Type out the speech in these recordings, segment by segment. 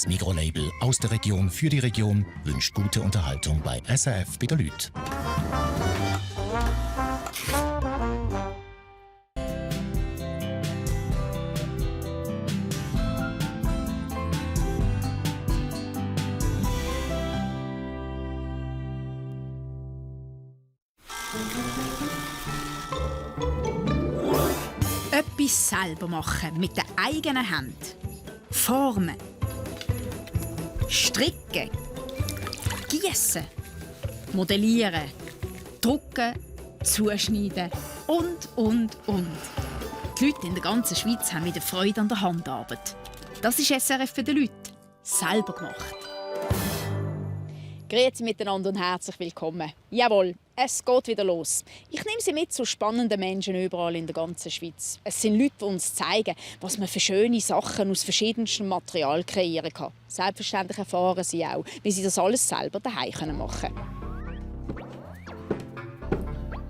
Das Mikrolabel aus der Region für die Region wünscht gute Unterhaltung bei SRF bei den Leuten. Etwas selber machen mit den eigenen Händen. Formen. Stricken. Gießen. Modellieren. Drucken. Zuschneiden. Und. Die Leute in der ganzen Schweiz haben wieder Freude an der Handarbeit. Das ist SRF für die Leute. Selber gemacht. Grüezi miteinander und herzlich willkommen. Jawohl, es geht wieder los. Ich nehme Sie mit zu spannenden Menschen überall in der ganzen Schweiz. Es sind Leute, die uns zeigen, was man für schöne Sachen aus verschiedenstem Material kreieren kann. Selbstverständlich erfahren Sie auch, wie Sie das alles selber daheim machen können.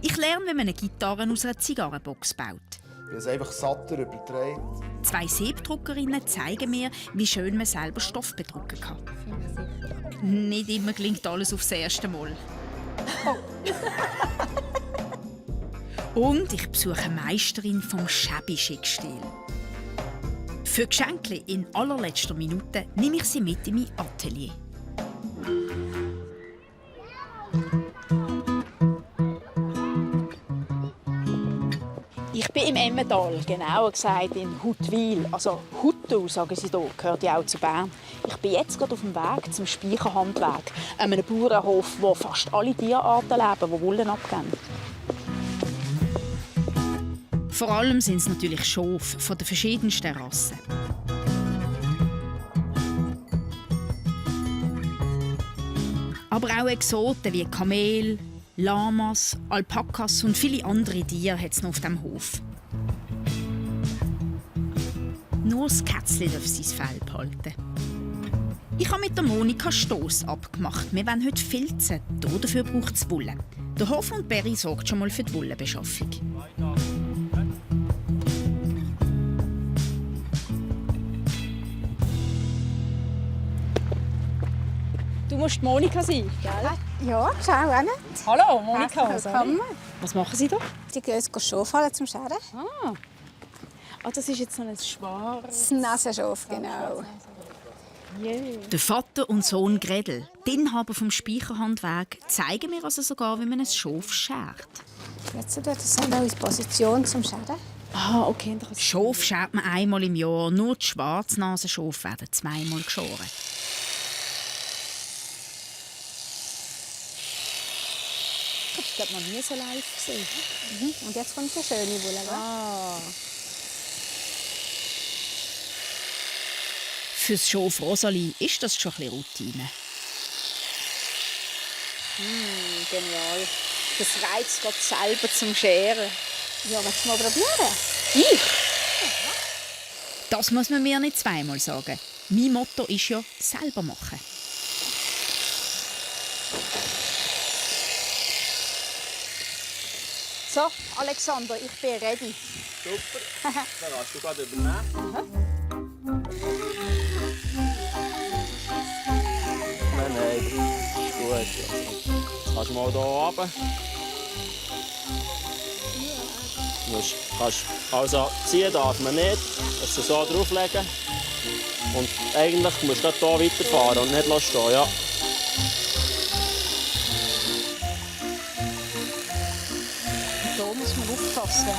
Ich lerne, wie man eine Gitarre aus einer Zigarrenbox baut. Ich habe es einfach satter übertragen. 2 Siebdruckerinnen zeigen mir, wie schön man selber Stoff bedrucken kann. Nicht immer gelingt alles aufs erste Mal. Und ich besuche eine Meisterin vom Shabby-Chic-Stil. Für Geschenke in allerletzter Minute nehme ich sie mit in mein Atelier. Ich bin im Emmental, genauer gesagt in Huttwil. Also Huttu, sagen sie hier, gehört ja auch zu Bern. Ich bin jetzt gerade auf dem Weg zum Speicherhandwerk, einem Bauernhof, wo fast alle Tierarten leben, die Wolle abgeben. Vor allem sind es natürlich Schafe von den verschiedensten Rassen. Aber auch Exoten wie Kamel, Lamas, Alpakas und viele andere Tiere hat es noch auf diesem Hof. Nur das Kätzchen darf sein Fell behalten. Ich habe mit der Monika Stoss abgemacht. Wir wollen heute filzen. Dafür braucht es Wolle. Der Hof und Berry sorgt schon mal für die Wollenbeschaffung. Du musst Monika sein, gell? Ja, schau auch nicht. Hallo, Monika. Willkommen. Was machen Sie da? Die gehen jetzt Schafhallen zum Scheren. Ah, das ist jetzt so ein schwarzes... Das Nasenschaf, genau. Der Vater und Sohn Gredel, die Inhaber vom Speicherhandwerk, zeigen mir also sogar, wie man ein Schaf schert. Jetzt das sind auch in Position zum Scheren. Ah, okay, interessant. Schaf schert man einmal im Jahr, nur die Schwarznasenschafe werden 2-mal geschoren. Ich habe noch nie so live gesehen. Und jetzt kommt eine schöne Wolle. Ah. Fürs Schaf Rosalie ist das schon ein bisschen Routine. Genial. Das reizt Gott selber zum Scheren. Ja, willst du mal probieren? Ich? Das muss man mir nicht 2-mal sagen. Mein Motto ist ja selber machen. So, Alexander, ich bin ready. Super, dann kannst du gerade übernehmen. Nein, das ist gut. Jetzt kannst du mal hier runter. Also ziehen darf man nicht, das so drauflegen. Und eigentlich musst du hier weiterfahren und nicht stehen. Ja. Da muss man aufpassen.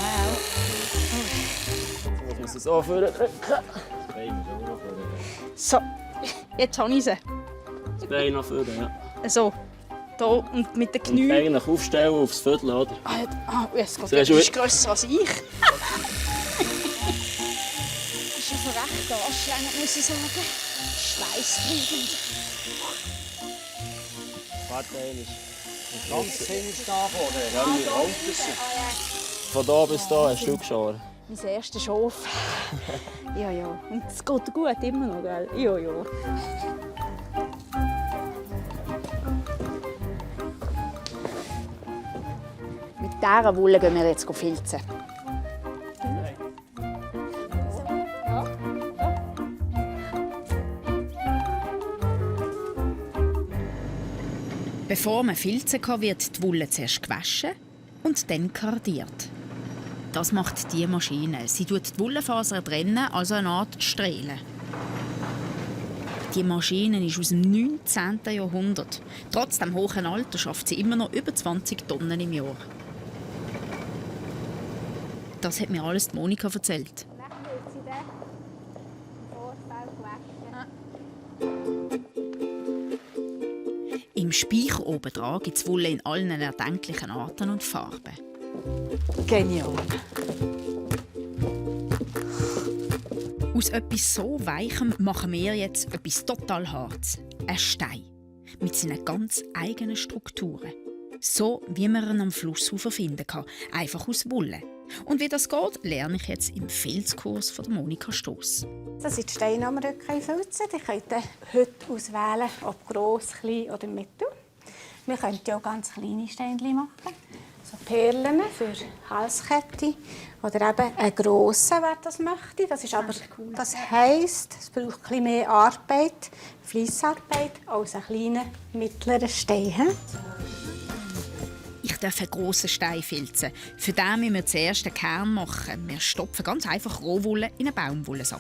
Jetzt muss ich so drücken. So, jetzt habe ich sie. Das Bein noch vorne, ja. So, da und mit den Und Knien. eigentlich aufstellen aufs Viertel, oder? Jetzt geht Sehr du bist schön. grösser als ich. Das ist ja recht anstrengend, muss ich sagen. Schweißtreibend. Warte, einmal. Ganz hinten da vorne. Ja, wie alt ist sie? Von da bis da hast du geschoren. Mein erstes Schaf. Ja. Und es geht dir gut, immer noch, gell? Ja. Mit dieser Wolle gehen wir jetzt filzen. Bevor man filzen kann, wird die Wolle zuerst gewaschen und dann kardiert. Das macht diese Maschine. Sie tut die Wollenfaser trennen, also eine Art Strählen. Die Maschine ist aus dem 19. Jahrhundert. Trotz dem hohen Alter schafft sie immer noch über 20 Tonnen im Jahr. Das hat mir alles Monika erzählt. Im Speicher oben dran gibt es Wolle in allen erdenklichen Arten und Farben. Genial. Aus etwas so Weichem machen wir jetzt etwas total Hartes. Ein Stein. Mit seinen ganz eigenen Strukturen. So wie man ihn am Flussufer finden kann. Einfach aus Wolle. Und wie das geht, lerne ich jetzt im Filzkurs von Monika Stoss. Das sind die Steine, die wir heute filzen. Die könnt ihr heute auswählen, ob gross, klein oder mittel. Wir können auch ganz kleine Steine machen. So Perlen für Halskette oder eben einen grossen, wer das möchte. Das heisst, es braucht ein bisschen mehr Arbeit, Fleissarbeit, als einen kleinen, mittleren Stein. Ich darf einen grossen Stein filzen. Für den müssen wir zuerst einen Kern machen. Wir stopfen ganz einfach Rohwolle in einen Baumwollensack.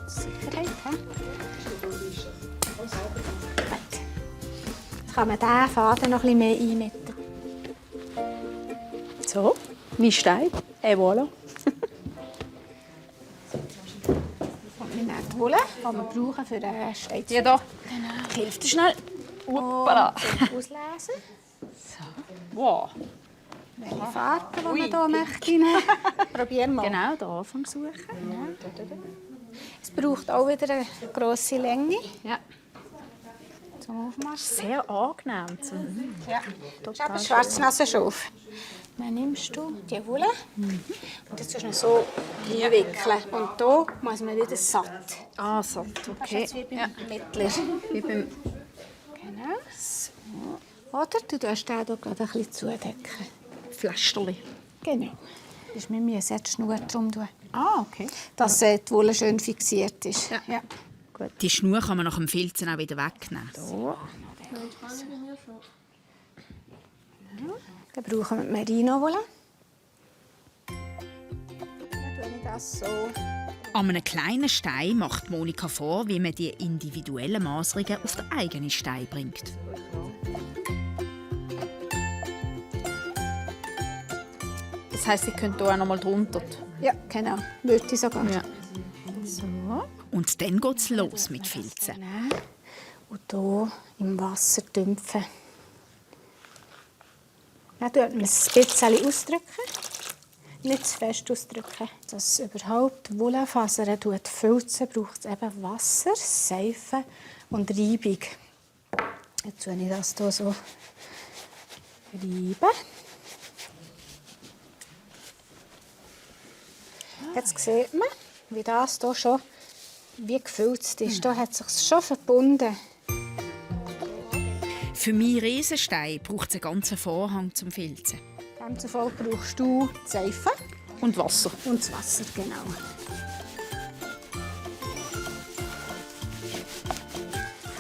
Sicherheit, kann man diesen Faden noch ein bisschen mehr einmetten. So, mein Stein. Et voilà. Wir nehmen die Wolle, die wir brauchen für den Stein. Ja, da. Hilf dir schnell. Hoppala. Auslesen. Wow. Welche Farbe, die man hier möchte. Probieren wir mal. Genau, den Anfang suchen. Es braucht auch wieder eine grosse Länge Ja. zum Aufmachen. Sehr angenehm. Ja. Das ist eben Schwarznasenschauf. Dann nimmst du die Wolle und jetzt tust du so einwickeln. Und hier muss man wieder satt. Ah, satt, Das ist okay. jetzt wie beim Mittler. Wie beim Genau. So. Oder du tust den hier gerade ein bisschen zudecken. Pflasterli. Genau. Wir müssen jetzt die Schnur drum tun, Ah, okay. dass die Wolle schön fixiert ist. Ja. Die Schnur kann man nach dem Filzen auch wieder wegnehmen. Dann brauchen wir die Merino-Wolle. Dann tue ich das so. An einem kleinen Stein macht Monika vor, wie man die individuellen Maserungen auf den eigenen Stein bringt. Das heisst, ich könnte hier auch noch mal drunter. Ja, genau. Würde ich sogar. Ja. So. Und dann geht es los mit Filzen. Und hier im Wasser dämpfen. Dann tut man es ein bisschen ausdrücken. Nicht zu fest ausdrücken. Dass überhaupt Wollenfasern filzen, braucht es eben Wasser, Seife und Reibung. Jetzt tue ich das hier so reiben. Jetzt sieht man, wie das hier schon wie gefilzt ist. Hier hat es sich schon verbunden. Für meinen Riesenstein braucht es einen ganzen Vorhang zum Filzen. Demzufolge brauchst du die Seife Und Wasser. und das Wasser, genau.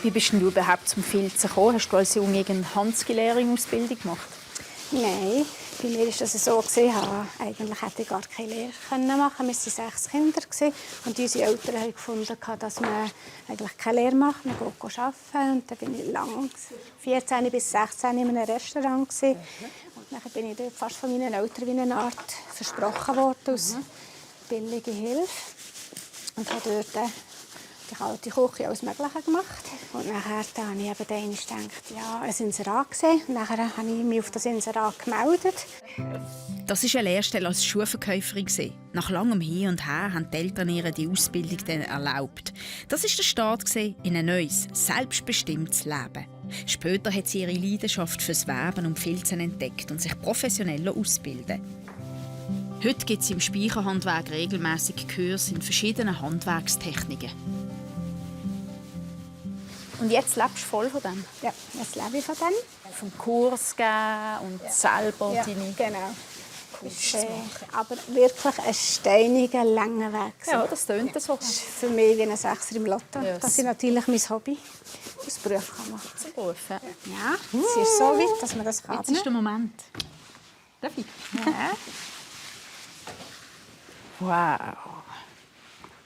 Wie bist denn du überhaupt zum Filzen gekommen? Hast du als Junge eine Handskelehrung-Ausbildung gemacht? Nein, bei mir war das so. Eigentlich hätte ich gar keine Lehre machen. Wir waren 6 Kinder und unsere Eltern haben gefunden, dass man eigentlich keine Lehre macht. Man geht arbeiten. Und dann bin ich lang, 14 bis 16 in einem Restaurant. Und dann bin ich dort fast von meinen Eltern wie eine Art versprochen worden als billige Hilfe. Und habe dort die kalte Küche alles Mögliche gemacht. Und nachher habe ich eben einmal gedacht, ja, ein Inserat gesehen. Und nachher habe ich mich auf das Inserat gemeldet. Das war eine Lehrstelle als Schuhverkäuferin. Nach langem Hin und Her haben die Eltern ihr die Ausbildung dann erlaubt. Das war der Start in ein neues, selbstbestimmtes Leben. Später hat sie ihre Leidenschaft fürs Weben und Filzen entdeckt und sich professionell ausbilden. Heute gibt es im Speicherhandwerk regelmäßig Kurse in verschiedenen Handwerkstechniken. Und jetzt lebst du voll von dem? Ja, jetzt lebe ich von dem. Vom Kurs geben und selber Ja, deine... genau. Aber wirklich ein steiniger, langer Weg. Ja, das tönt so. Das ist für mich wie ein Sechser im Lotto, dass ich natürlich mein Hobby aus Beruf machen kann. Zum Beruf, ja. Ja, es ist so weit, dass man das kann. Jetzt ist der Moment. Darf ich? Ja. Wow.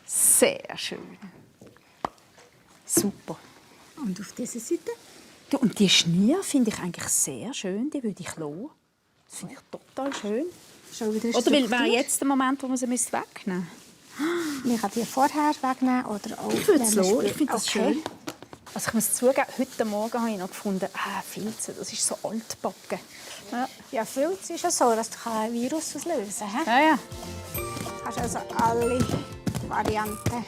Sehr schön. Super. Und auf dieser Seite? Du, und die Schnür finde ich eigentlich sehr schön. Die würde ich lassen. Das finde ich total schön. Schon wieder Oder wäre jetzt der Moment, wo man sie wegnehmen müsste? Ich kann die vorher wegnehmen oder auch... Ich würde es wenn man lassen. Ich spielt. finde das Okay. schön. Also ich muss zugeben, heute Morgen habe ich noch gefunden, Filze, das ist so altbacken. Ja. Ja, Filz ist ja so, dass du ein Virus auslösen kannst. Ja. Du kannst also alle Varianten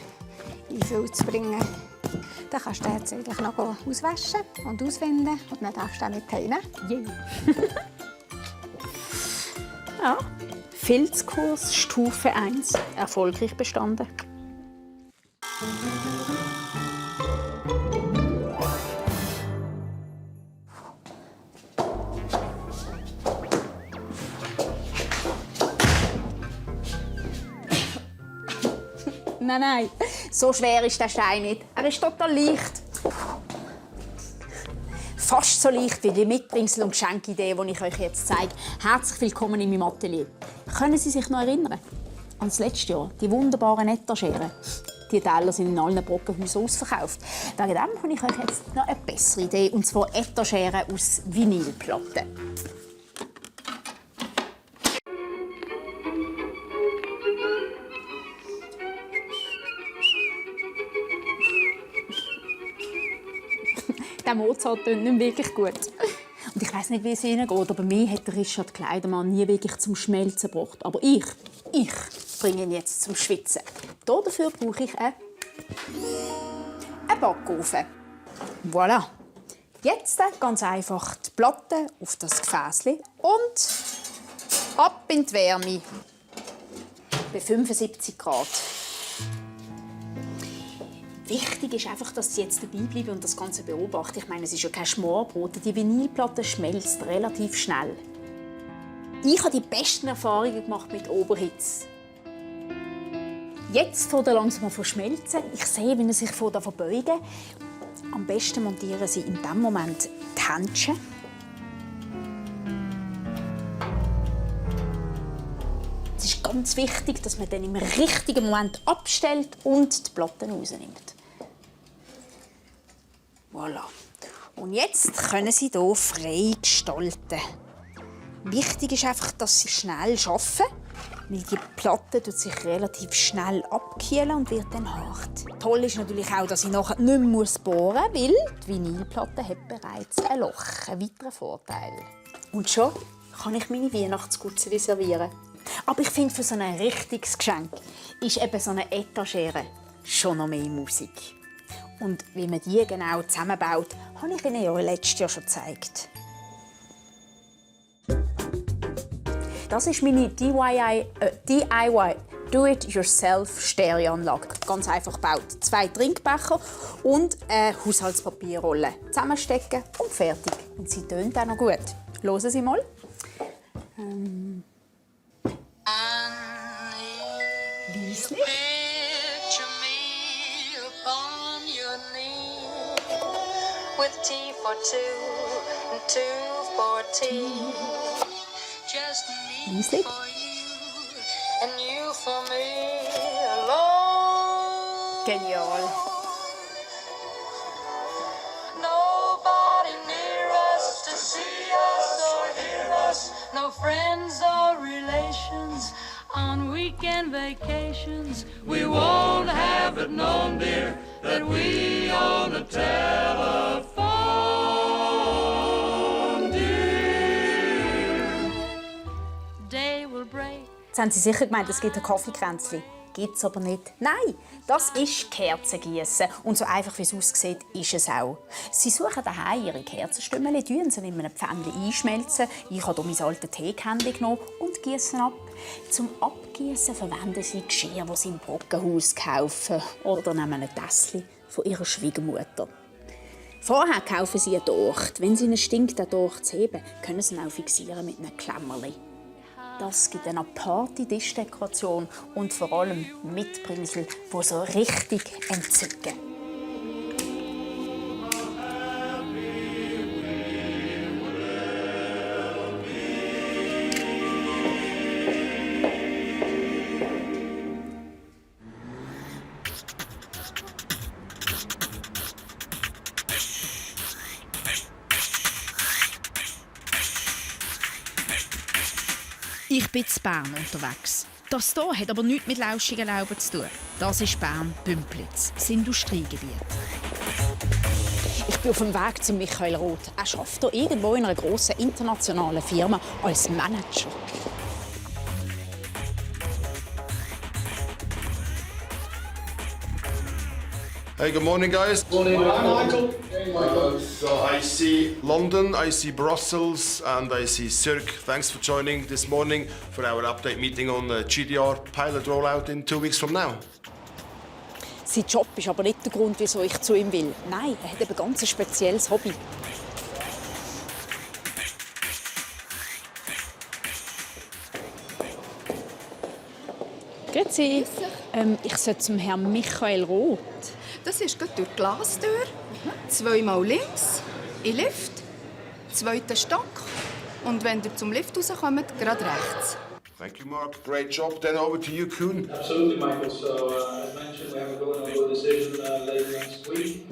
in Filz bringen. Dann kannst du den jetzt eigentlich noch auswaschen und ausfinden und dann darfst du den mit heimnehmen. Ja. Filzkurs Stufe 1 erfolgreich bestanden. Nein, so schwer ist der Stein nicht. Er ist total leicht. Fast so leicht wie die Mitbringsel- und Geschenkidee, die ich euch jetzt zeige. Herzlich willkommen in meinem Atelier. Können Sie sich noch erinnern an das letzte Jahr? Die wunderbaren Etageren. Die Teller sind in allen Brockenhäusern ausverkauft. Wegen dem habe ich euch jetzt noch eine bessere Idee, und zwar Etageren aus Vinylplatten. Der Mozart tönt nicht wirklich gut. Und ich weiss nicht, wie es Ihnen geht, aber mir hat Richard Kleidermann nie wirklich zum Schmelzen gebracht. Aber ich bringe ihn jetzt zum Schwitzen. Dafür brauche ich einen Backofen. Voilà. Jetzt ganz einfach die Platte auf das Gefäß und ab in die Wärme. Bei 75 Grad. Wichtig ist einfach, dass Sie jetzt dabei bleiben und das Ganze beobachten. Ich meine, es ist ja kein Schmorbrot. Die Vinylplatte schmelzt relativ schnell. Ich habe die besten Erfahrungen gemacht mit Oberhitze. Jetzt fängt er langsam an zu schmelzen. Ich sehe, wie er sich verbeugen. Am besten montieren Sie in diesem Moment die Händchen. Es ist ganz wichtig, dass man dann im richtigen Moment abstellt und die Platten rausnimmt. Voilà. Und jetzt können Sie hier frei gestalten. Wichtig ist einfach, dass Sie schnell arbeiten, weil die Platte tut sich relativ schnell abkühlen und wird dann hart. Toll ist natürlich auch, dass ich nachher nicht mehr bohren muss, weil die Vinylplatte hat bereits ein Loch. Ein weiterer Vorteil. Und schon kann ich meine Weihnachtsgutzeli servieren. Aber ich finde, für so ein richtiges Geschenk ist eben so eine Etagere schon noch mehr Musik. Und wie man die genau zusammenbaut, habe ich Ihnen ja letztes Jahr schon gezeigt. Das ist meine DIY Do-it-yourself-Stereoanlage. Ganz einfach gebaut. 2 Trinkbecher und eine Haushaltspapierrolle. Zusammenstecken und fertig. Und sie tönt auch noch gut. Hören Sie mal. Liesli. Picture me upon your knee with tea for two and two for tea. Just me Liesli. for you and you for me alone. Genial. Nobody near us to see us or hear us. No friends or relations on weekend vacations. We won't have it known, dear, that we own a telephone, dear. Day will break. Jetzt haben Sie sicher gemeint, es gibt ein Kaffeekränzchen. Gibt es aber nicht. Nein, das ist Kerzengießen. Und so einfach wie es aussieht, ist es auch. Sie suchen daheim Ihre Kerzenstümmel, tun sie in einem Pfännchen einschmelzen. Ich habe hier mein altes Teekännchen genommen und gießen ab. Zum Abgießen verwenden Sie Geschirr, das Sie im Brockenhaus kaufen. Oder nehmen ein Tässchen von Ihrer Schwiegermutter. Vorher kaufen Sie einen Docht. Wenn es Ihnen stinkt, den Docht zu heben, können Sie ihn auch fixieren mit einem Klemmerli. Das gibt eine Party-Tischdekoration und vor allem Mitbringsel, die so richtig entzücken. Ich bin in Bern unterwegs. Das hier hat aber nichts mit lauschigen Lauben zu tun. Das ist Bern-Bümplitz, das Industriegebiet. Ich bin auf dem Weg zu Michael Roth. Er arbeitet hier irgendwo in einer grossen internationalen Firma als Manager. Hey, good morning, guys. Morning, Michael. Hey, Michael. So I see London, I see Brussels, and I see Zurich. Thanks for joining this morning for our update meeting on the GDR pilot rollout in 2 weeks from now. Sein Job ist aber nicht der Grund, wieso ich zu ihm will. Nein, er hat eben ganz ein spezielles Hobby. Grüezi. Ich soll zum Herrn Michael Roth. Das ist gerade durch die Glastür. Zweimal links, in den Lift, 2. Stock. Und wenn ihr zum Lift rauskommt, gerade rechts. Thank you, Mark. Great job. Then over to you, Kuhn. Absolutely, Michael. So, as mentioned, we have a go-and-go decision late next week.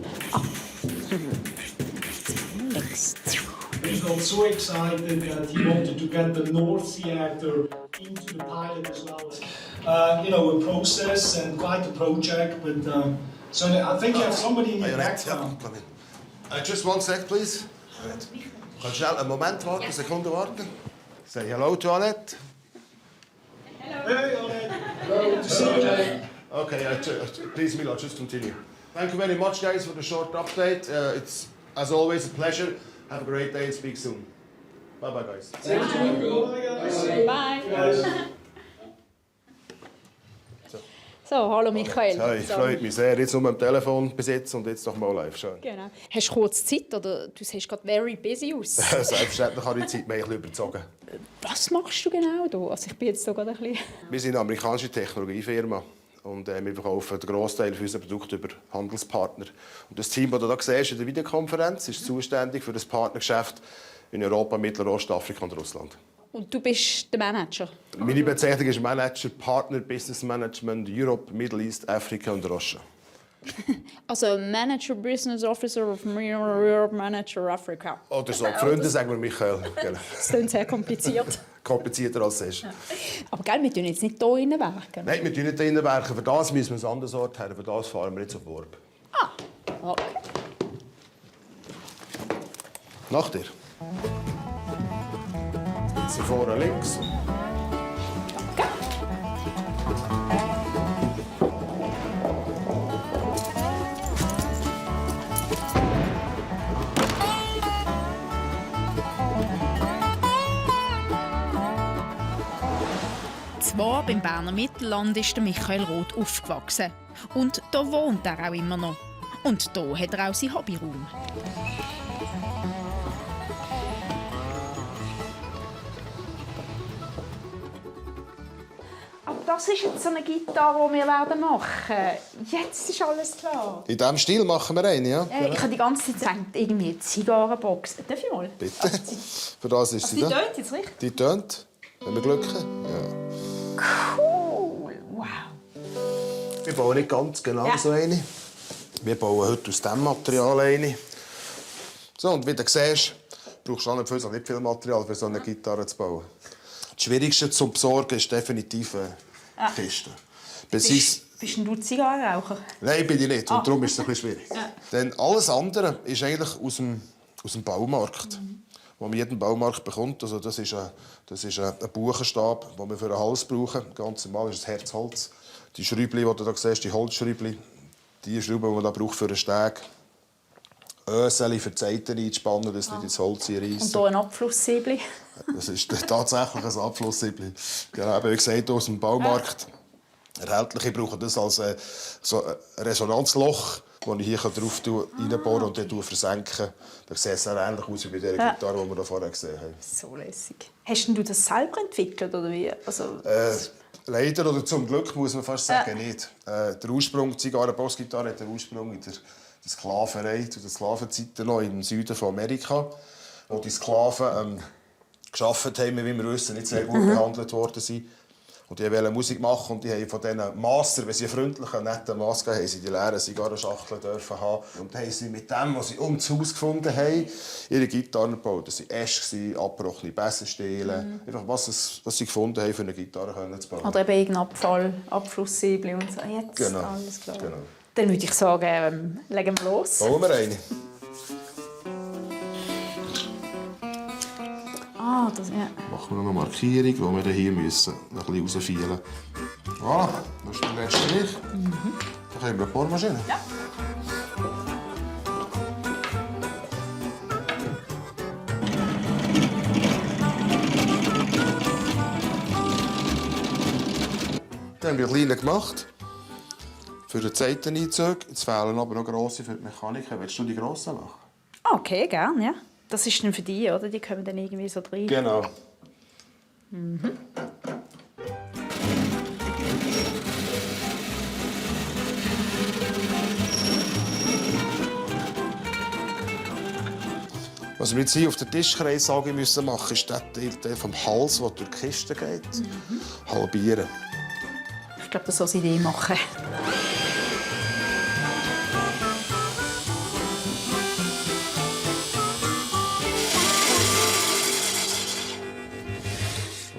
We got so excited that he wanted to get the North Theatre into the pilot as well. A process and quite a project, but so I think you have somebody in your background. Just 1 sec, please. Kannst schnell einen Moment warten, eine Sekunde warten. Say hello to Annette. Hey, Annette. Hello to see you. Okay, please, Mila, just continue. Thank you very much, guys, for the short update. It's, as always, a pleasure. Have a great day and speak soon. Bye-bye, guys. Thank you. Bye, guys. Bye. So, hallo Michael. Hey, freut mich sehr. Jetzt nur am Telefon besitzen und jetzt noch mal live. Schön. Genau. Hast du kurz Zeit oder du siehst gerade very busy aus? Selbstverständlich habe ich die Zeit mehr überzogen. Was machst du genau hier? Also ich bin jetzt so gerade ein bisschen... Wir sind eine amerikanische Technologiefirma und wir verkaufen den Großteil unserer Produkte über Handelspartner. Und das Team, das du hier siehst in der Videokonferenz, ist zuständig für das Partnergeschäft in Europa, Mittelostafrika und Russland. Und du bist der Manager? Meine Bezeichnung ist Manager, Partner, Business Management, Europe, Middle East, Afrika und Russia. Also Manager, Business Officer of Europe, Manager Africa. Oder so. Die Freunde sagen wir Michael. Genau. Das klingt sehr kompliziert. Komplizierter als es ist. Ja. Aber gell, wir tun jetzt nicht hier innen werken. Nein, wir tun nicht drinnen werken. Für das müssen wir einen anderen Ort haben. Für das fahren wir jetzt auf Worb. Ah, okay. Nach dir. Sie vorne links. Zwar beim Berner Mittelland ist der Michael Roth aufgewachsen. Und da wohnt er auch immer noch. Und da hat er auch seinen Hobbyraum. Aber das ist jetzt so eine Gitarre, die wir machen werden. Jetzt ist alles klar. In diesem Stil machen wir eine, ja? Ich habe die ganze Zeit gedacht, irgendwie eine Zigarrenbox. Darf ich mal? Bitte. Für das ist Also sie die da. tönt jetzt richtig? Die tönt, wenn wir Glück haben. Ja. Cool, wow. Wir bauen nicht ganz genau so eine. Wir bauen heute aus diesem Material eine. So, und wie du siehst, brauchst du nicht viel Material, für so eine Gitarre zu bauen. Das Schwierigste zu besorgen ist definitiv eine Kiste. Bist du Zigarrenraucher? Nein, bin ich nicht. Und darum ist es ein bisschen schwierig. Ja. Denn alles andere ist eigentlich aus dem Baumarkt. Den man jeden Baumarkt bekommt. Also das ist ein Buchenstab, den wir für einen Hals brauchen. Ganz normal ist es Herzholz. Die Schräubchen, die du hier siehst, die Holzschräubchen, die Schrauben, die man da braucht für einen Steg. Öseli für die Seiten einzuspannen, dass nicht ins Holz reissen. Und hier ein Abflusssäbel. Das ist tatsächlich ein Abflusssäbel. Genau, wie gesagt, aus dem Baumarkt. Erhältliche brauchen das als so ein Resonanzloch, die ich hier drauf reinbohren und dann versenken. Dann sieht es ähnlich aus wie bei der Gitarre, die wir vorher gesehen haben. So lässig. Hast du das selber entwickelt, oder wie? Also, leider oder zum Glück, muss man fast sagen, nicht. Der Ursprung, die Zigarren-Bassgitarre hat den Ursprung in der Sklaverei, zu den Sklavenzeiten noch im Süden von Amerika, wo die Sklaven gearbeitet haben, wie wir wissen, nicht sehr gut behandelt worden sind. Und die wollten Musik machen und die haben von diesen Master, wenn sie einen freundlichen, netten Master haben, sie die leeren Zigarrenschachteln dürfen haben. Und dann haben sie mit dem, was sie um das Haus gefunden haben, ihre Gitarren gebaut. Das waren Äste, abgebrochene Bessenstiele. Einfach was sie gefunden haben, für eine Gitarre zu bauen. oder eben irgendein Abfall, Abflusssäbel und so. Jetzt Genau. alles klar. Genau. Dann würde ich sagen, legen wir los. Bauen wir eine. Das, ja. Machen wir noch eine Markierung, die wir hier müssen noch ein bisschen rausfeilen. Voilà, das ist der letzte Strich. Dann haben wir eine Bohrmaschine. Ja. Dann haben wir kleine gemacht. Für den Zeiteneinzug. Jetzt fehlen aber noch grosse für die Mechaniker. Willst du die grossen machen? Okay, gerne, ja. Das ist dann für die, oder? Die kommen dann irgendwie so rein. Genau. Was wir jetzt hier auf der Tischkreissäge müssen machen, ist der Teil vom Hals, der durch die Kiste geht, halbieren. Ich glaube, das soll sie machen.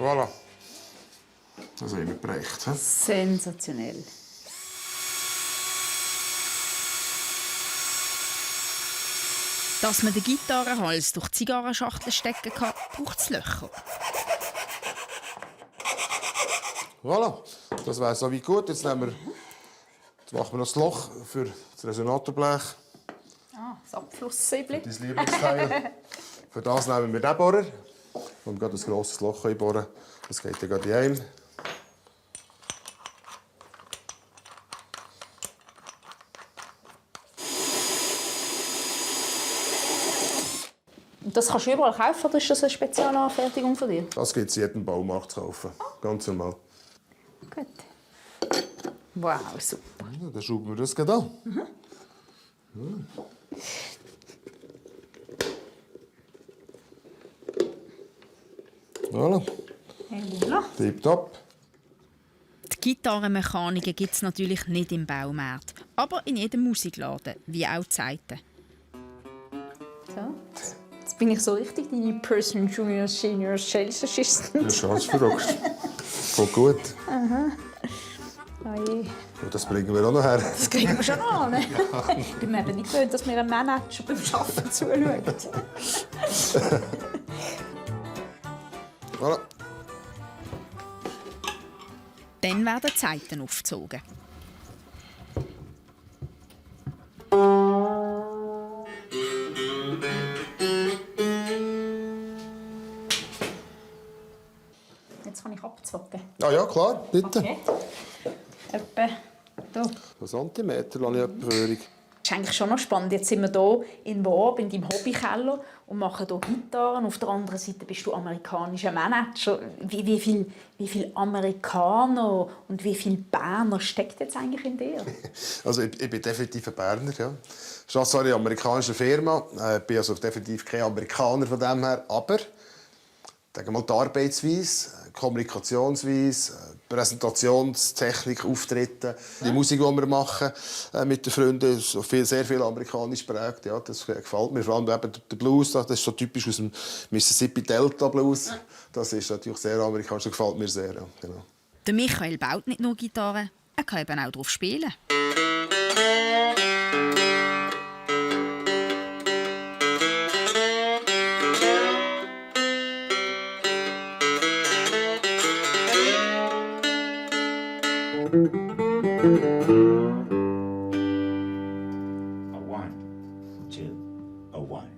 Voilà. Das haben wir bereicht. He? Sensationell. Dass man den Gitarrenhals durch die Zigarrenschachtel stecken kann, braucht es Löcher. Voilà. Das wäre so wie gut. Jetzt machen wir noch das Loch für das Resonatorblech. Das Abflusssäbel. Dein Lieblingsteil. Für das nehmen wir den Bohrer. Und gerade ein grosses Loch bohren. Das geht dann gerade in einem. Und das kannst du überall kaufen, oder ist das eine Spezialanfertigung von dir? Das gibt es in jedem Baumarkt zu kaufen. Ganz normal. Gut. Wow, super. Ja, dann schrauben wir das gerade an. Voilà. Tipptopp. Die Gitarrenmechaniken gibt es natürlich nicht im Baumarkt, aber in jedem Musikladen, wie auch die Zeiten. So. Jetzt bin ich so richtig deine Person Junior Senior Sales Assistant. Das ist alles verrückt. Voll gut. Oje. Und das bringen wir auch noch her. Das kriegen wir schon an. Ich bin mir eben nicht gewöhnt, dass mir ein Manager beim Arbeiten zuschaut. Voilà. Dann werden die Zeiten aufgezogen. Jetzt kann ich abzwacken. Ah ja, klar, bitte. Okay. Etwa hier. Ein Zentimeter lasse ich etwa Führung. Das ist eigentlich schon noch spannend. Jetzt sind wir hier in Woab, in deinem Hobbykeller, und machen hier Gitarren. Auf der anderen Seite bist du amerikanischer Manager. Wie viel Amerikaner und wie viel Berner steckt jetzt eigentlich in dir? Also ich bin definitiv ein Berner. Ja. Ich arbeite zwar in einer amerikanischen Firma, bin also definitiv kein Amerikaner von dem her, aber sagen wir mal, die Arbeitsweise, Kommunikationsweise, Präsentationstechnik, Auftritte, die Musik, die wir machen mit den Freunden, ist sehr viel amerikanisch geprägt. Ja, das gefällt mir. Vor allem eben der Blues, das ist so typisch aus dem Mississippi Delta Blues. Das ist natürlich sehr amerikanisch, das gefällt mir sehr. Ja, genau. Der Michael baut nicht nur Gitarre, er kann eben auch darauf spielen.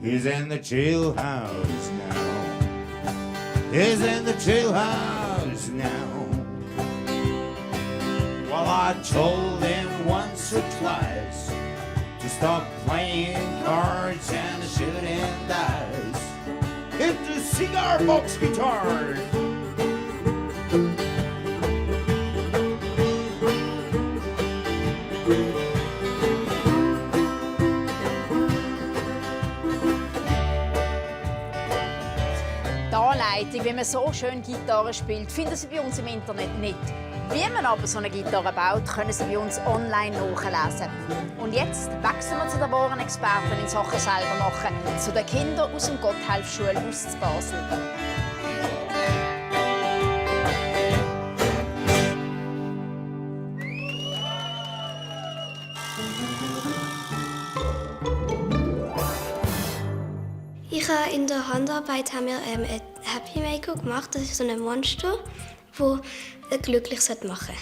He's in the jailhouse now. He's in the jailhouse now. Well, I told him once or twice to stop playing cards and shooting dice. It's a cigar box guitar. Die Anleitung, wie man so schön Gitarre spielt, finden Sie bei uns im Internet nicht. Wie man aber so eine Gitarre baut, können Sie bei uns online nachlesen. Und jetzt wechseln wir zu den wahren Experten in Sachen selber machen, zu den Kindern aus dem Gotthelf-Schulhaus zu Basel. Ich habe in der Handarbeit haben wir ein Happy Maker gemacht. Das ist so ein Monster, das glücklich machen sollte.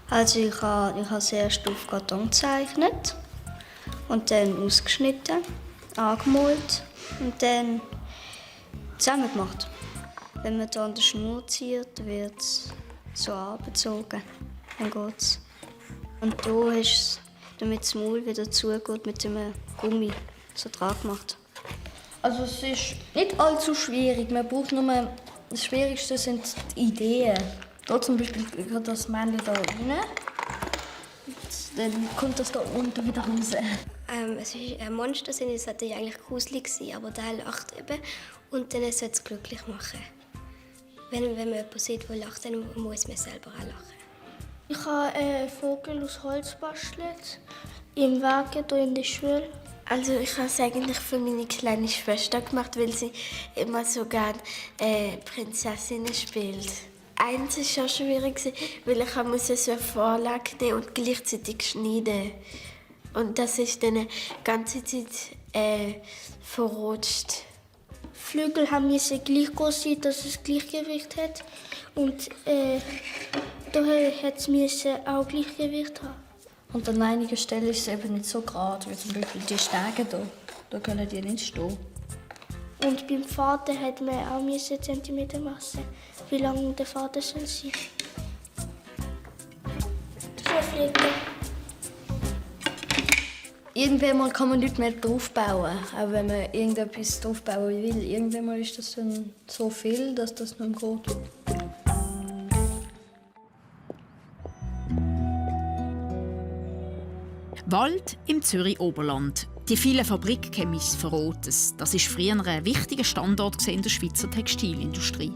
Also ich habe zuerst auf Karton gezeichnet und dann ausgeschnitten, angemalt und dann zusammengemacht. Wenn man dann an der Schnur zieht, wird es so abgezogen. Dann geht's. Und da ist es, damit das Maul wieder zugeht, mit dem Gummi so dran gemacht. Also es ist nicht allzu schwierig. Man braucht nur, das Schwierigste sind die Ideen. Hier zum Beispiel geht das Männchen da rein. Dann kommt das da unten wieder raus. Es ist ein Monster, es sollte eigentlich gruselig sein, aber der lacht eben und dann sollte es glücklich machen. Wenn man jemanden sieht, der lacht, dann muss man selber auch lachen. Ich habe einen Vogel aus Holz gebastelt, im Wagen hier in der Schule. Also ich habe es eigentlich für meine kleine Schwester gemacht, weil sie immer so gerne Prinzessinnen spielt. Eins war schon schwierig, weil ich musste so eine Vorlage nehmen und gleichzeitig schneiden. Und das ist dann die ganze Zeit verrutscht. Flügel müssen gleich groß sein, dass es Gleichgewicht hat. Und da musste es auch Gleichgewicht haben. Und an einigen Stellen ist es eben nicht so gerade, wie zum Beispiel die Stege hier. Da können die nicht stehen. Und beim Faden hat man auch Zentimeter messen, wie lang der Faden soll sein. Irgendwann mal kann man nicht mehr draufbauen, auch wenn man irgendetwas draufbauen will. Irgendwann mal ist das dann so viel, dass das nicht mehr geht. Wald im Zürich-Oberland. Die vielen Fabrikchemis verraten es. Das war früher ein wichtiger Standort in der Schweizer Textilindustrie.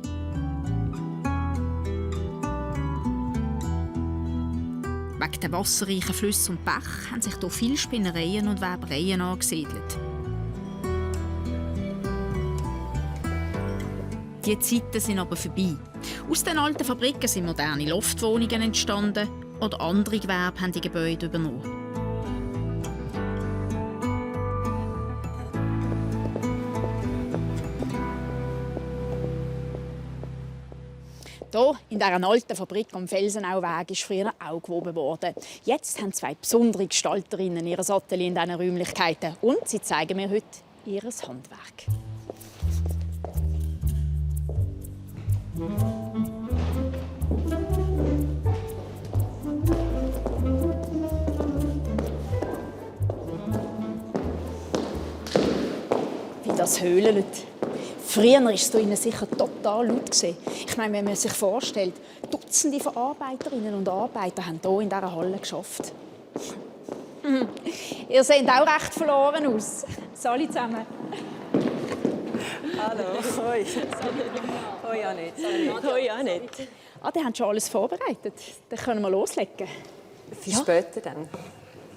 Wegen der wasserreichen Flüsse und Bäche haben sich hier viele Spinnereien und Webereien angesiedelt. Die Zeiten sind aber vorbei. Aus den alten Fabriken sind moderne Loftwohnungen entstanden oder andere Gewerbe haben die Gebäude übernommen. Hier in dieser alten Fabrik am Felsenauweg ist früher auch gewoben worden. Jetzt haben zwei besondere Gestalterinnen ihr Atelier in diesen Räumlichkeiten und sie zeigen mir heute ihr Handwerk. Wie das höhlt. Früher war es hier sicher total laut. Ich meine, wenn man sich vorstellt, Dutzende von Arbeiterinnen und Arbeiter haben hier in dieser Halle geschafft. Ihr seht auch recht verloren aus. Alle zusammen. Hallo, hoi. Hoi Annette. Hoi Annette. Die haben schon alles vorbereitet. Dann können wir loslegen. Für später dann.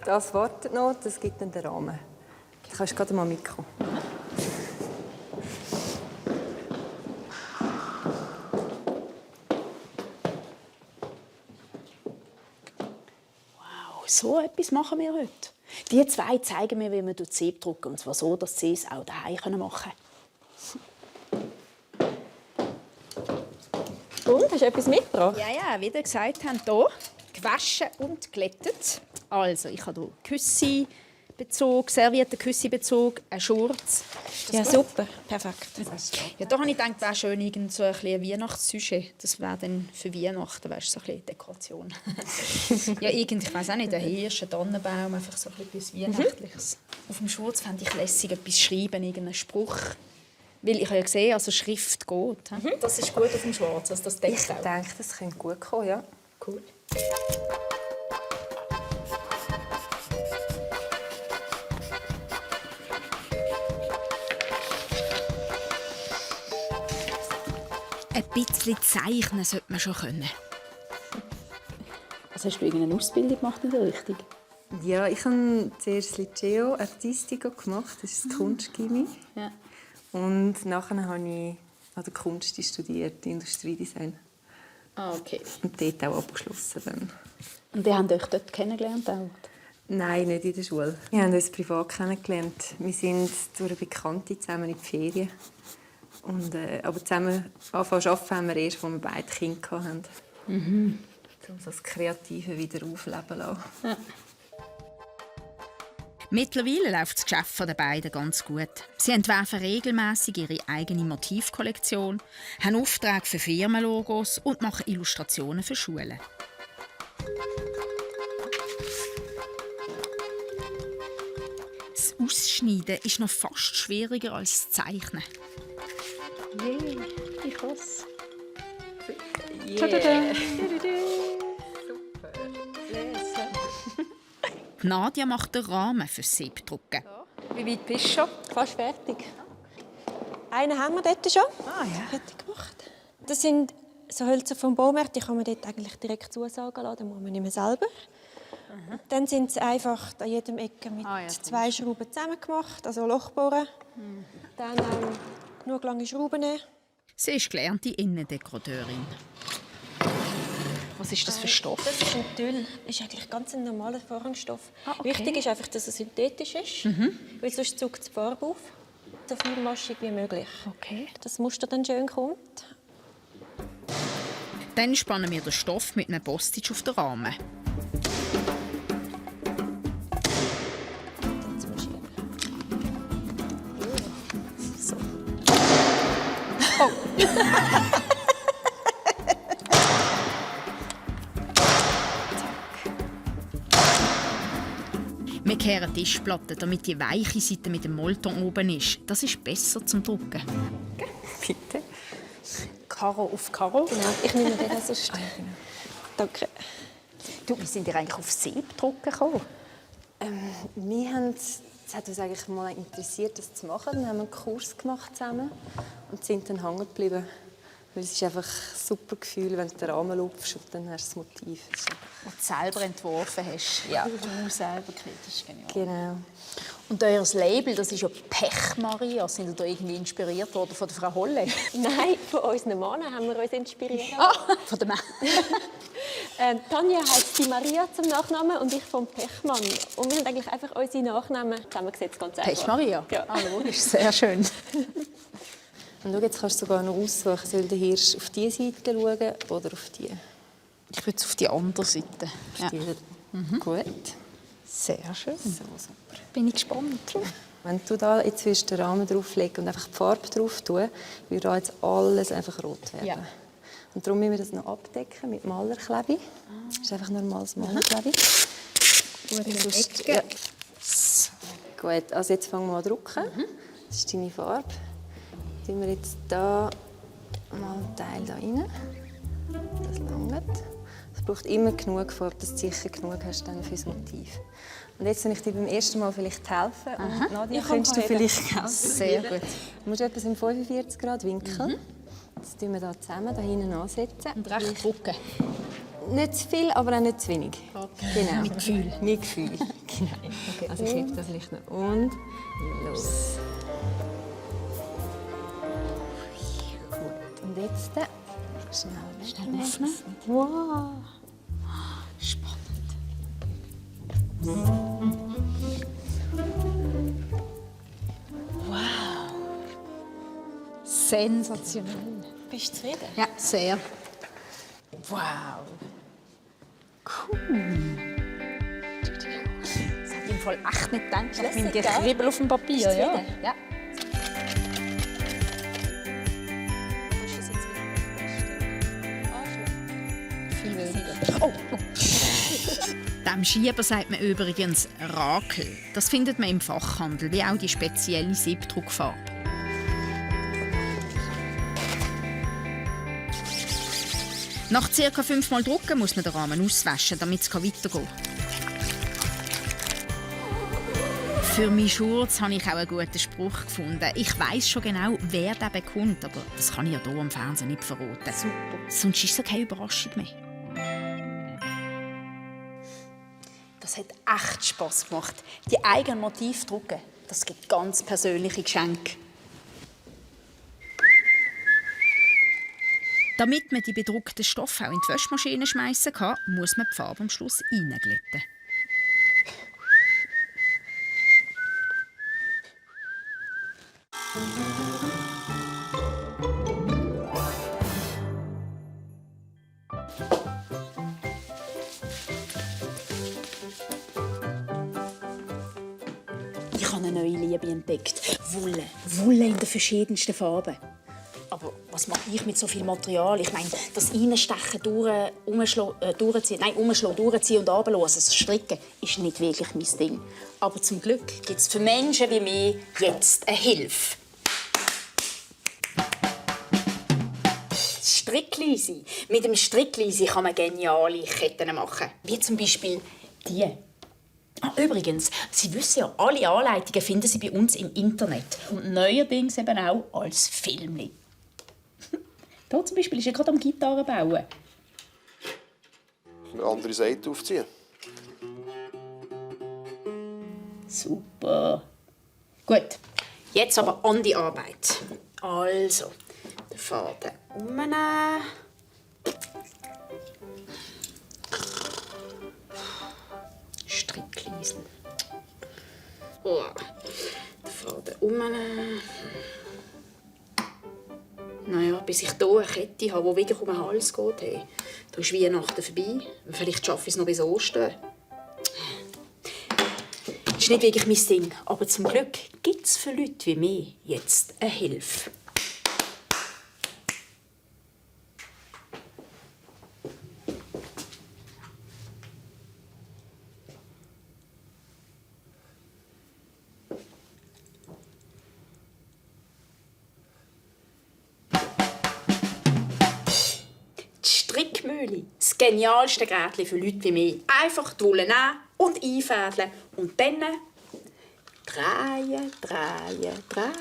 Das wartet noch, das gibt dann den Rahmen. Du kannst gerade mal mitkommen. So etwas machen wir heute. Die zwei zeigen mir, wie man Sieb drückt. Und zwar so, dass sie es auch daheim machen können. Und, hast du etwas mitgebracht? Ja, wie ihr gesagt habt, hier gewaschen und glättet. Also, ich habe hier Küsse, Bezug, Serviettenküssebezug, ein Schurz. Ja, gut? super, perfekt. Ja, da habe ich gedacht, wäre schön irgend so ein Weihnachtssujet. Das wäre dann für Weihnachten, weißt, so ein bisschen Dekoration. Ja, ich weiß auch nicht, ein Hirsch, ein Tannenbaum, einfach so etwas Weihnachtliches. Auf dem Schurz fände ich lässig etwas schreiben, irgendeinen Spruch. Weil ich habe ja gesehen, also Schrift geht. Das ist gut auf dem Schwarz, also das deckt auch. Ich denke, das könnte gut kommen, ja. Cool. Ein bisschen zeichnen sollte man schon können. Also hast du irgendeine Ausbildung gemacht in der Richtung? Ja, ich habe zuerst Liceo Artistico gemacht, das ist das Kunstgymnasium. Ja. Und nachher habe ich an der Kunst studiert, Industriedesign. Ah, okay. Und dort auch abgeschlossen dann. Und die haben euch dort kennengelernt auch? Nein, nicht in der Schule. Wir haben uns privat kennengelernt. Wir sind durch eine Bekannte zusammen in die Ferien. Und, aber zusammen anfangen zu arbeiten haben wir erst, als wir beide Kinder hatten. Um das Kreative wieder aufleben zu lassen. Ja. Mittlerweile läuft das Geschäft der beiden ganz gut. Sie entwerfen regelmäßig ihre eigene Motivkollektion, haben Aufträge für Firmenlogos und machen Illustrationen für Schulen. Das Ausschneiden ist noch fast schwieriger als das Zeichnen. Yay, ich hasse. Yeah. Nadia macht den Rahmen für das Siebdrucken. Wie weit bist du schon? Fast fertig. Einen haben wir dort schon fertig gemacht. Das sind so Hölzer vom Baumarkt, die kann man dort eigentlich direkt zusagen lassen, die muss man nicht mehr selber. Dann sind sie einfach an jedem Ecke mit 2 Schrauben zusammen gemacht, also Loch bohren. Dann genug lange Schrauben nehmen. Sie ist gelernte Innendekorateurin. Was ist das für Stoff? Das ist ein Tüll. Das ist eigentlich ganz ein normaler Vorhangstoff. Okay. Wichtig ist einfach, dass er synthetisch ist, weil sonst zuckt die Farbe auf. So feinmaschig wie möglich. Okay. Das Muster dann schön kommt. Dann spannen wir den Stoff mit einem Postage auf den Rahmen. So. Oh. Wir kehren die Tischplatte, damit die weiche Seite mit dem Molton oben ist. Das ist besser zum Drucken. Bitte. Karo auf Karo. Genau, ich nehme den sonst. Danke. Du, wie sind ihr eigentlich auf Siebdrucken gekommen? Es hat uns eigentlich mal interessiert, das zu machen. Dann haben wir einen Kurs gemacht zusammen und sind dann hängen geblieben. Weil es ist einfach ein super Gefühl, wenn du den Rahmen lupfst und dann hast du das Motiv. Was du selber entworfen hast. Ja. Du selber kreiert, das ist genial. Genau. Und euer Label, das ist ja Pech Maria. Sind ihr da irgendwie inspiriert worden von der Frau Holle? Nein, von unseren Männern haben wir uns inspiriert. Von den Männern? Tanja heisst die Maria zum Nachnamen und ich vom Pechmann. Und wir haben eigentlich einfach unsere Nachnamen zusammengesetzt, ganz einfach. Pech Maria? Ja. Ah, logisch, sehr schön. Und schau, jetzt kannst du sogar noch aussuchen, soll der Hirsch auf diese Seite schauen oder auf die? Ich würde auf die andere Seite. Auf die. Gut. Sehr schön. So, super. Bin ich gespannt. Wenn du da jetzt den Rahmen drauflegen und einfach die Farbe drauf tun, würde da jetzt alles einfach rot werden. Ja. Und darum müssen wir das noch abdecken mit Malerklebi. Das ist einfach normales Malerklebi. Ja. So. Gut, also jetzt fangen wir an zu drucken. Das ist deine Farbe. Tun wir jetzt da mal einen Teil da rein. Das langt. Es braucht immer genug Farbe, dass du sicher genug hast dann für das Motiv. Und jetzt soll ich dir beim ersten Mal vielleicht helfen. Und Nadia, könntest du vielleicht helfen? Sehr gut. Du musst etwas im 45 Grad Winkel. Das tun wir da zusammen da hinten ansetzen. Und recht drucken. Nicht zu viel, aber auch nicht zu wenig. Okay. Genau. Mit Gefühl. Mit Gefühl. Genau. Okay. Also ich hebe das Licht noch. Und los. Gut. Und jetzt schnell öffnen. Wow. Spannend. Wow. Sensationell. Bist du zufrieden? Ja, sehr. Wow. Cool. Es hat im Fall echt nicht gedacht. Lässig, Mit dem gell? Kribbel auf dem Papier. Ja. Ja. Viel weniger. Oh. Dem Schieber sagt man übrigens Rakel. Das findet man im Fachhandel, wie auch die spezielle Siebdruckfarbe. Nach ca. 5 Mal Drucken muss man den Rahmen auswaschen, damit es weitergehen kann. Für meinen Schurz habe ich auch einen guten Spruch gefunden. Ich weiss schon genau, wer den bekommt, aber das kann ich ja hier am Fernsehen nicht verraten. Super. Sonst ist es keine Überraschung mehr. Das hat echt Spass gemacht. Die eigenen Motive drucken, das gibt ganz persönliche Geschenke. Damit man die bedruckten Stoffe auch in die Waschmaschine schmeißen kann, muss man die Farbe am Schluss reinglätten. Ich habe eine neue Liebe entdeckt. Wolle. Wolle in den verschiedensten Farben. Aber was mache ich mit so viel Material? Ich meine, das Reinstechen, durchziehen und runterlassen, das Stricken, ist nicht wirklich mein Ding. Aber zum Glück gibt es für Menschen wie mich jetzt eine Hilfe. Das Strickleisi. Mit dem Strickleisi kann man geniale Ketten machen. Wie zum Beispiel die. Übrigens, Sie wissen ja, alle Anleitungen finden Sie bei uns im Internet. Und neuerdings eben auch als Filmli. Hier zum Beispiel ist er gerade am Gitarre bauen. Eine andere Seite aufziehen. Super. Gut, jetzt aber an die Arbeit. Also, den Faden umnehmen. Strickleisen. Oh, den Faden umnehmen. Naja, bis ich hier eine Kette habe, die wirklich um den Hals geht. Hey. Da ist Weihnachten vorbei. Vielleicht schaffe ich es noch bis Ostern. Das ist nicht wirklich mein Ding. Aber zum Glück gibt es für Leute wie mich jetzt eine Hilfe. Strickmühle. Das genialste Gerät für Leute wie mich. Einfach die Wolle nehmen und einfädeln. Und dann drehen, drehen, drehen, drehen,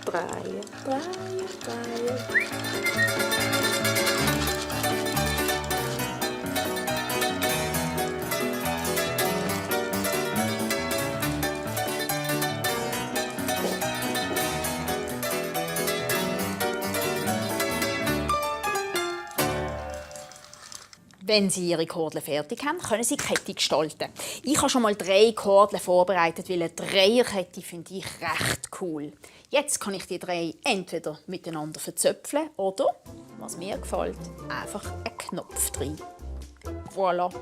drehen, drehen. Wenn Sie Ihre Kordeln fertig haben, können Sie die Kette gestalten. Ich habe schon mal 3 Kordeln vorbereitet, weil eine Dreierkette finde ich recht cool. Jetzt kann ich die 3 entweder miteinander verzöpfeln oder, was mir gefällt, einfach einen Knopf drin. Voilà.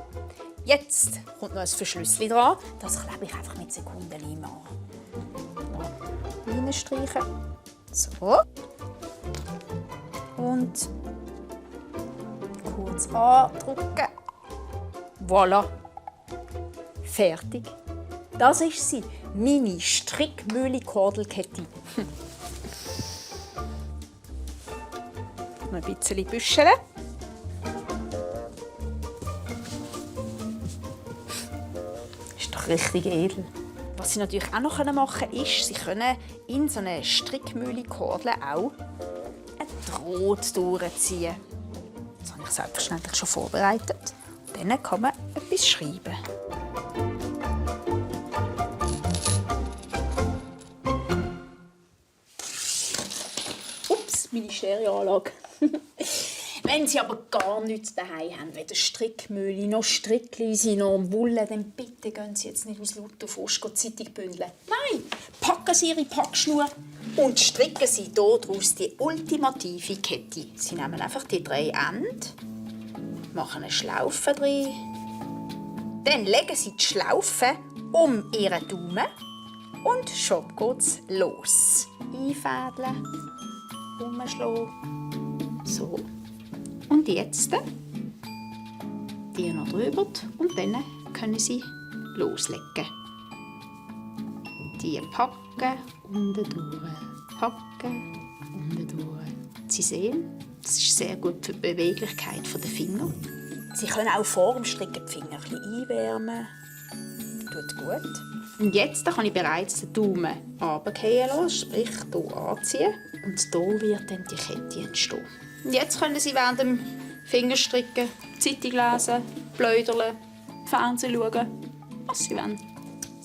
Jetzt kommt noch ein Verschlüssel dran. Das klebe ich einfach mit Sekundenleim an. Reinstreichen. So. Und kurz andrücken. Voilà. Fertig. Das ist sie, meine Strickmühle-Kordelkette. Noch ein bisschen büscheln. Ist doch richtig edel. Was Sie natürlich auch noch machen können, ist, Sie können in so eine Strickmühle-Kordel auch einen Draht durchziehen. Das habe ich selbstverständlich schon vorbereitet. Und dann kann man etwas schreiben. Ups, meine Stereoanlage. Wenn Sie aber gar nichts daheim haben, weder Strickmühle, noch Strickleise, noch Wolle, dann bitte gehen Sie jetzt nicht aus lauter Frust Zeitung bündeln. Nein, packen Sie Ihre Packschnur und stricken Sie daraus die ultimative Kette. Sie nehmen einfach die 3 Enden, machen eine Schlaufe drin, Dann legen Sie die Schlaufe um Ihren Daumen und schon geht's los. Einfädeln, umschlagen. So. Und jetzt die noch drüber und dann können Sie loslegen. Die packen, unten durch, packen, unten durch. Sie sehen, das ist sehr gut für die Beweglichkeit der Finger. Sie können auch vor dem Stricken die Finger ein bisschen einwärmen. Tut gut. Und jetzt kann ich bereits den Daumen runterfallen lassen, sprich hier anziehen. Und hier wird dann die Kette entstehen. Und jetzt können Sie während dem Fingerstricken Zeitung lesen, plaudern, Fernsehen schauen, was Sie wollen.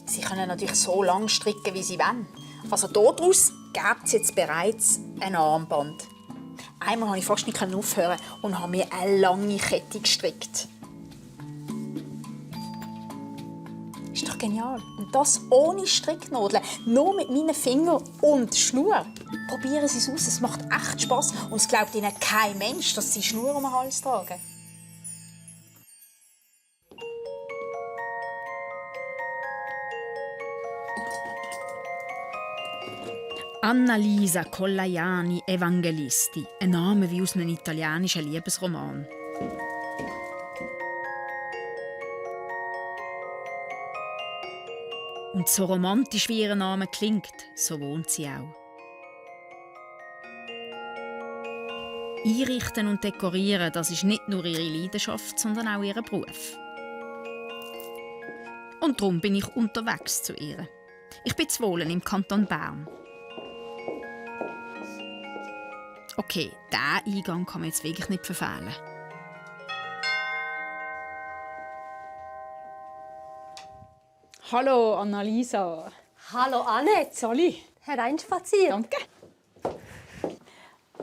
Sie können natürlich so lang stricken, wie Sie wollen. Also daraus gibt es jetzt bereits ein Armband. Einmal konnte ich fast nicht aufhören und habe mir eine lange Kette gestrickt. Ist doch genial. Und das ohne Stricknadeln, nur mit meinen Fingern und Schnur. Probieren Sie es aus, es macht echt Spass. Und es glaubt Ihnen kein Mensch, dass Sie Schnur um den Hals tragen. Annalisa Colaiani Evangelisti, ein Name wie aus einem italienischen Liebesroman. Und so romantisch wie ihr Name klingt, so wohnt sie auch. Einrichten und dekorieren, das ist nicht nur ihre Leidenschaft, sondern auch ihr Beruf. Und darum bin ich unterwegs zu ihr. Ich bin zu Wohlen im Kanton Bern. Okay, diesen Eingang kann man jetzt wirklich nicht verfehlen. Hallo Annalisa. Hallo Annette. Sali. Hereinspazieren. Danke.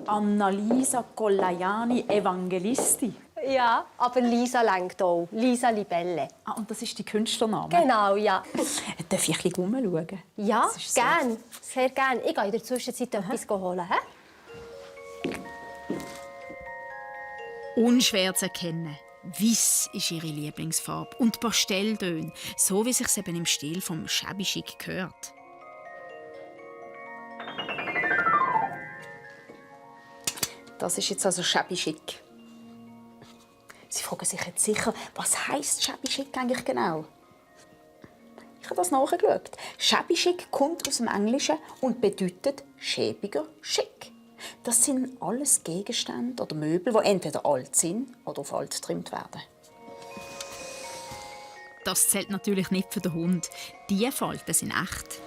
Annalisa Colaiani Evangelisti. Ja, aber Lisa lenkt auch. Lisa Libelle. Ah, und das ist die Künstlername? Genau, ja. Darf ich ein bisschen rumschauen? Ja, gern. Sehr gern. Ich gehe in der Zwischenzeit etwas holen. He? Unschwer zu erkennen. Weiss ist ihre Lieblingsfarbe und Pastelltöne, so wie es sich eben im Stil vom Shabby Chic gehört. Das ist jetzt also Shabby Chic. Sie fragen sich jetzt sicher, was heisst Shabby Chic eigentlich genau? Ich habe das nachgeschaut. Shabby Chic kommt aus dem Englischen und bedeutet schäbiger Schick. Das sind alles Gegenstände oder Möbel, die entweder alt sind oder auf alt getrimmt werden. Das zählt natürlich nicht für den Hund. Die Falten sind echt.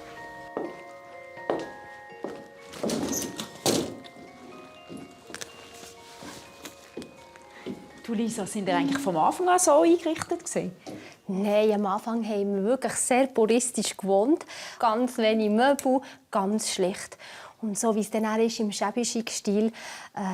Du Lisa, sind ihr eigentlich vom Anfang an so eingerichtet gewesen? Nein, am Anfang haben wir wirklich sehr puristisch gewohnt. Ganz wenig Möbel, ganz schlicht. Und so wie es dann ist im Shabby-Chic-Stil,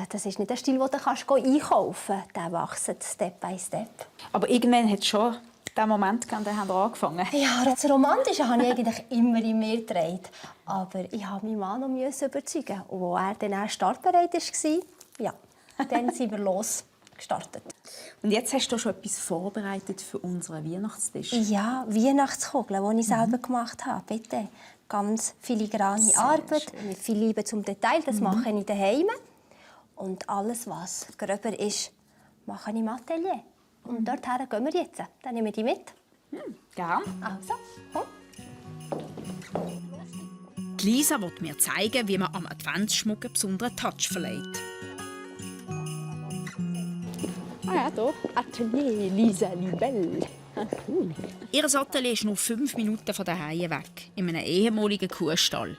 das ist nicht der Stil, den du einkaufen kannst. Der wächst Step by Step. Aber irgendwann hat es schon den Moment gegeben, den haben wir angefangen. Ja, das Romantische habe ich eigentlich immer in mir getragen. Aber ich musste meinen Mann noch überzeugen. Und als er dann startbereit war, ja, dann sind wir losgestartet. Und jetzt hast du schon etwas vorbereitet für unseren Weihnachtstisch? Ja, Weihnachtskugeln, die ich selber gemacht habe. Bitte. Ganz filigrane Arbeit, mit viel Liebe zum Detail. Das mache ich daheim. Und alles, was gröber ist, mache ich im Atelier. Und dorthin gehen wir jetzt. Dann nehmen wir die mit. Gerne. Also, komm. Lisa will mir zeigen, wie man am Adventsschmuck einen besonderen Touch verleiht. Ah ja, hier. Atelier Lisa Libelle. Cool. Ihr Atelier ist nur 5 Minuten von daheim weg, in einem ehemaligen Kuhstall.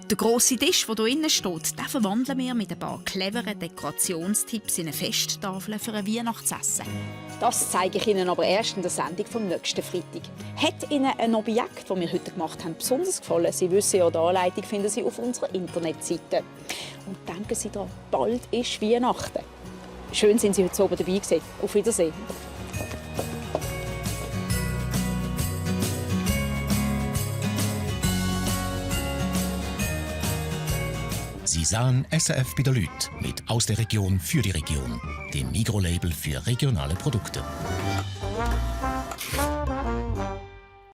Der grosse Tisch, der hier innen steht, den verwandeln wir mit ein paar cleveren Dekorationstipps in eine Festtafel für ein Weihnachtsessen. Das zeige ich Ihnen aber erst in der Sendung vom nächsten Freitag. Hat Ihnen ein Objekt, das wir heute gemacht haben, besonders gefallen? Sie wissen ja, die Anleitung finden Sie auf unserer Internetseite. Und denken Sie daran, bald ist Weihnachten. Schön, sind Sie heute oben dabei gewesen. Auf Wiedersehen. Sie sahen SRF bei der Lüt mit «Aus der Region für die Region», dem Migros-Label für regionale Produkte.